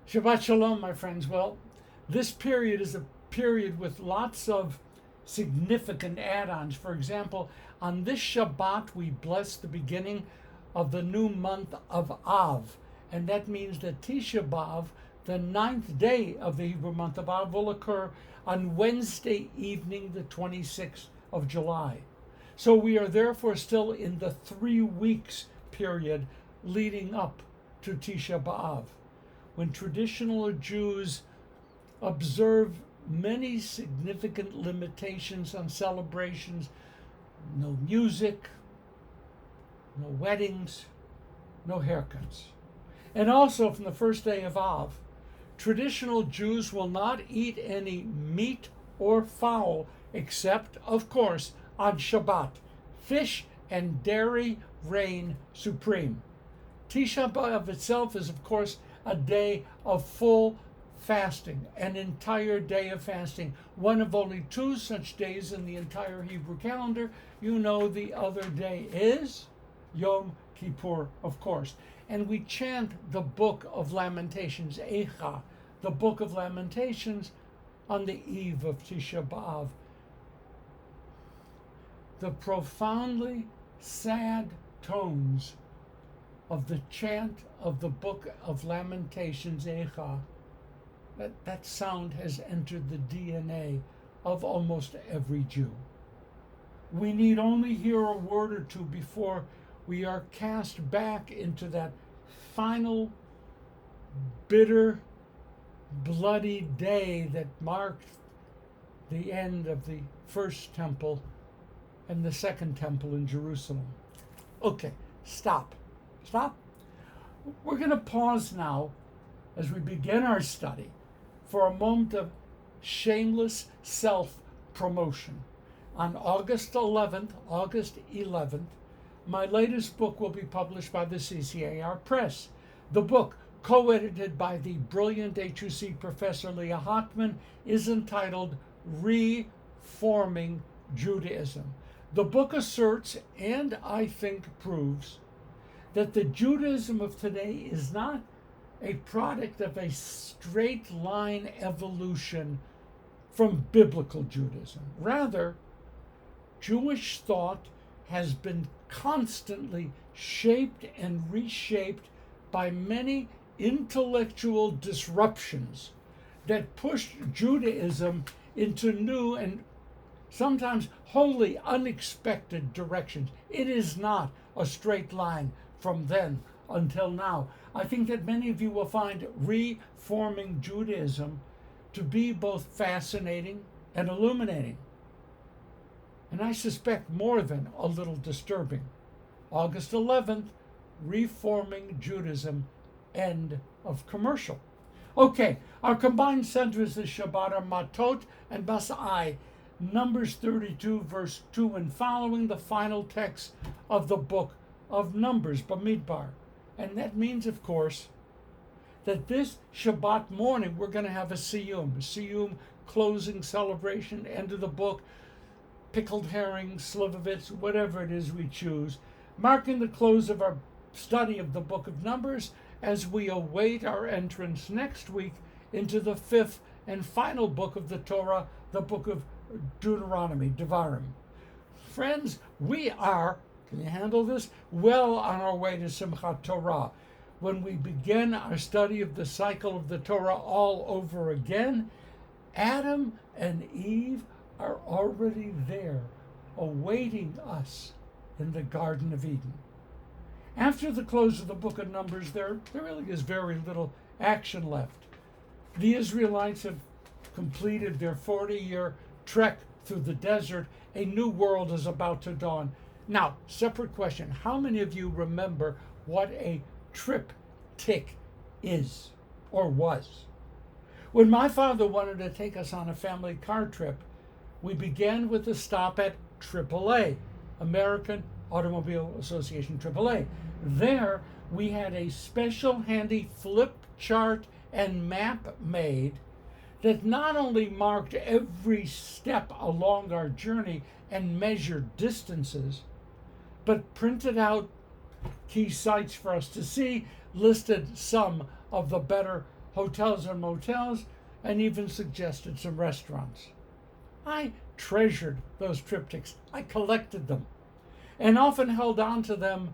Shabbat Shalom, my friends. Well, this period is a period with lots of significant add-ons. For example, on this Shabbat, we bless the beginning of the new month of Av. And that means that Tisha B'Av, the 9th day of the Hebrew month of Av, will occur on Wednesday evening, the 26th of July. So we are therefore still in the 3 weeks period leading up to Tisha B'Av, when traditional Jews observe many significant limitations on celebrations: no music, no weddings, no haircuts. And also from the first day of Av, traditional Jews will not eat any meat or fowl except, of course, on Shabbat. Fish and dairy reign supreme. Tisha B'Av itself is, of course, a day of full fasting, an entire day of fasting, one of only 2 such days in the entire Hebrew calendar. You know, the other day is Yom Kippur, of course. And we chant the Book of Lamentations, Eicha, the Book of Lamentations, on the eve of Tisha B'Av. The profoundly sad tones of the chant of the Book of Lamentations, Eicha, that sound has entered the DNA of almost every Jew. We need only hear a word or two before we are cast back into that final, bitter, bloody day that marked the end of the first temple and the second temple in Jerusalem. Okay, stop. We're going to pause now as we begin our study for a moment of shameless self-promotion. On August 11th, my latest book will be published by the CCAR Press. The book, co-edited by the brilliant HUC professor Leah Hockman, is entitled Reforming Judaism. The book asserts, and I think proves, that the Judaism of today is not a product of a straight line evolution from biblical Judaism. Rather, Jewish thought has been constantly shaped and reshaped by many intellectual disruptions that pushed Judaism into new and sometimes wholly unexpected directions. It is not a straight line from then until now. I think that many of you will find reforming Judaism to be both fascinating and illuminating, and I suspect more than a little disturbing. August 11th, Reforming Judaism, end of commercial. Okay, our combined Sedras this Shabbat are Matot and Masie, Numbers 32, verse 2 and following, the final text of the Book of Numbers, Bamidbar. And that means, of course, that this Shabbat morning we're going to have a SIYYUM, closing celebration, end of the book, pickled herring, slivovitz, whatever it is we choose, marking the close of our study of the Book of Numbers as we await our entrance next week into the 5th and final book of the Torah, the Book of Deuteronomy, Devarim. Friends, we are, can you handle this, well on our way to Simchat Torah, when we begin our study of the cycle of the Torah all over again. Adam and Eve are already there, awaiting us in the Garden of Eden. After the close of the Book of Numbers, there really is very little action left. The Israelites have completed their 40-year trek through the desert. A new world is about to dawn. Now, separate question. How many of you remember what a triptych is or was? When my father wanted to take us on a family car trip, we began with a stop at AAA, American Automobile Association, AAA. There, we had a special handy flip chart and map made that not only marked every step along our journey and measured distances, but printed out key sites for us to see, listed some of the better hotels and motels, and even suggested some restaurants. I treasured those triptychs. I collected them and often held on to them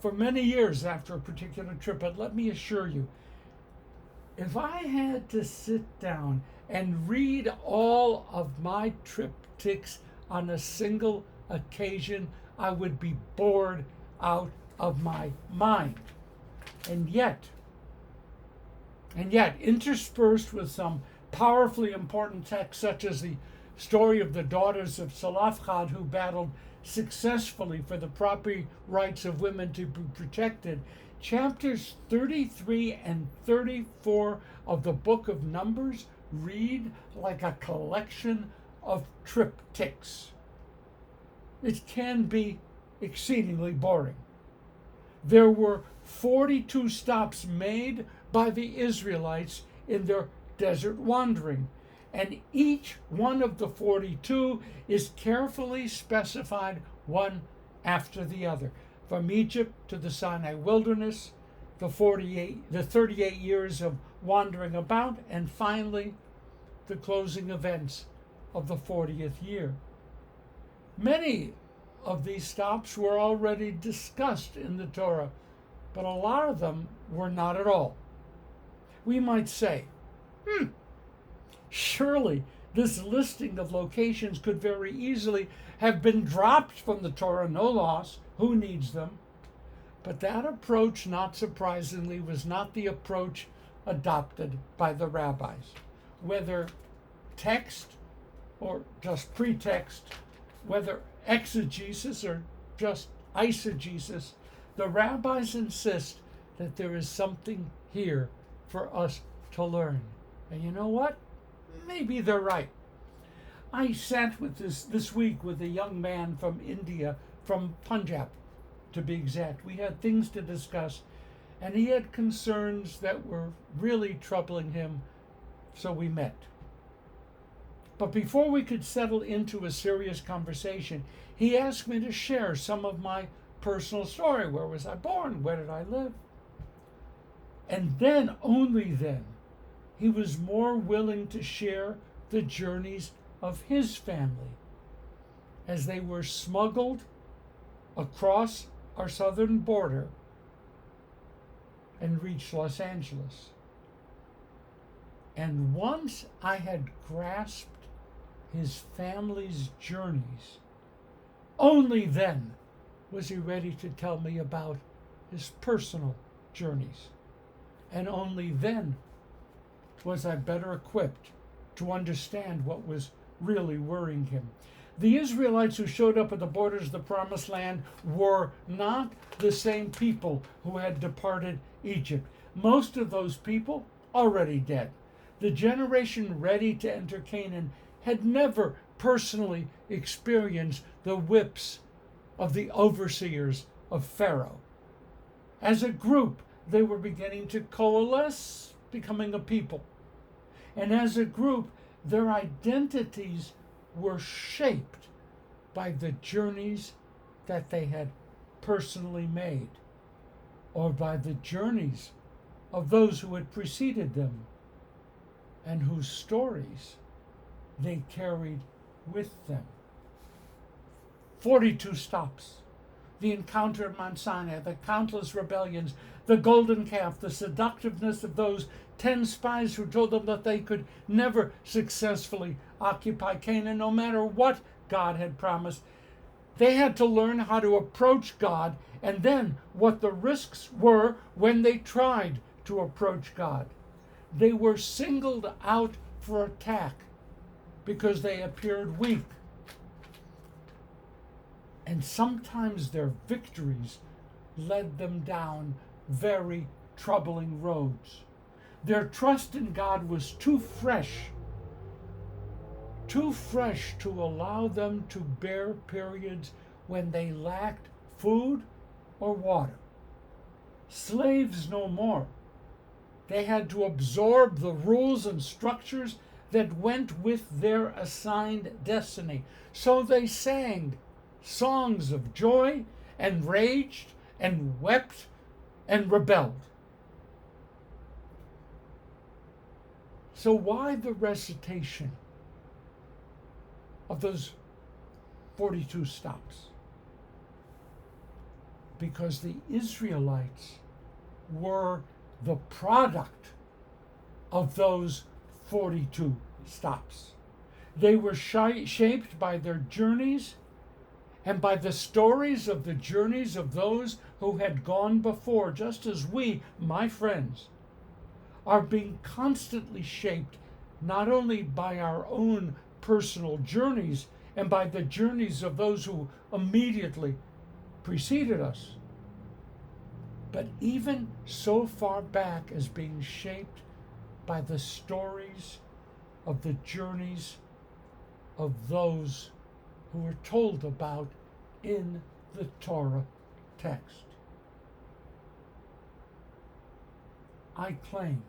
for many years after a particular trip. But let me assure you, if I had to sit down and read all of my triptychs on a single occasion, I would be bored out of my mind. And yet, interspersed with some powerfully important texts, such as the story of the daughters of Salafchad who battled successfully for the property rights of women to be protected, chapters 33 and 34 of the Book of Numbers read like a collection of triptychs. It can be exceedingly boring. There were 42 stops made by the Israelites in their desert wandering, and each one of the 42 is carefully specified one after the other. From Egypt to the Sinai wilderness, the 38 years of wandering about, and finally the closing events of the 40th year. Many of these stops were already discussed in the Torah, but a lot of them were not at all. We might say, surely this listing of locations could very easily have been dropped from the Torah, no loss, who needs them? But that approach, not surprisingly, was not the approach adopted by the rabbis. Whether text or just pretext, whether exegesis or just eisegesis, the rabbis insist that there is something here for us to learn. And you know what? Maybe they're right. I sat with this week with a young man from India, from Punjab to be exact. We had things to discuss, and he had concerns that were really troubling him, so we met. But before we could settle into a serious conversation, he asked me to share some of my personal story. Where was I born? Where did I live? And then, only then, he was more willing to share the journeys of his family as they were smuggled across our southern border and reached Los Angeles. And once I had grasped his family's journeys, only then was he ready to tell me about his personal journeys. And only then was I better equipped to understand what was really worrying him. The Israelites who showed up at the borders of the Promised Land were not the same people who had departed Egypt. Most of those people already dead. The generation ready to enter Canaan had never personally experienced the whips of the overseers of Pharaoh. As a group, they were beginning to coalesce, becoming a people. And as a group, their identities were shaped by the journeys that they had personally made, or by the journeys of those who had preceded them and whose stories they carried with them. 42 stops, the encounter at Mount Sinai, the countless rebellions, the golden calf, the seductiveness of those 10 spies who told them that they could never successfully occupy Canaan, no matter what God had promised. They had to learn how to approach God, and then what the risks were when they tried to approach God. They were singled out for attack because they appeared weak. And sometimes their victories led them down very troubling roads. Their trust in God was too fresh to allow them to bear periods when they lacked food or water. Slaves no more. They had to absorb the rules and structures that went with their assigned destiny. So they sang songs of joy and raged and wept and rebelled. So why the recitation of those 42 stops? Because the Israelites were the product of those 42 stops. They were shaped by their journeys and by the stories of the journeys of those who had gone before, just as we, my friends, are being constantly shaped not only by our own personal journeys and by the journeys of those who immediately preceded us, but even so far back as being shaped by the stories of the journeys of those who were told about in the Torah text. I claim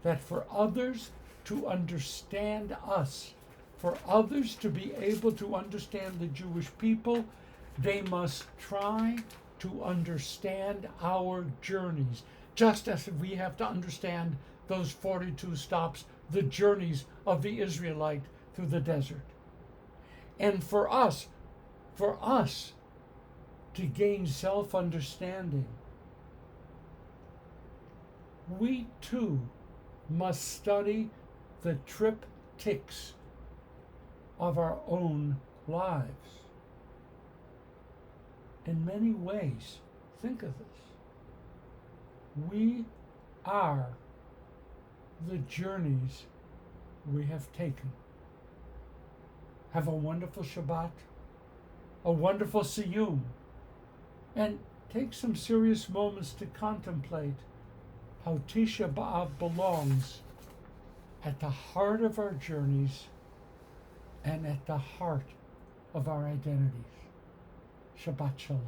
that for others to understand us, for others to be able to understand the Jewish people, they must try to understand our journeys, just as we have to understand those 42 stops, the journeys of the Israelite through the desert. And for us to gain self-understanding, we too must study the triptychs of our own lives. In many ways, think of this. We are the journeys we have taken. Have a wonderful Shabbat, a wonderful SIYYUM, and take some serious moments to contemplate how Tisha B'Av belongs at the heart of our journeys and at the heart of our identities. Shabbat Shalom.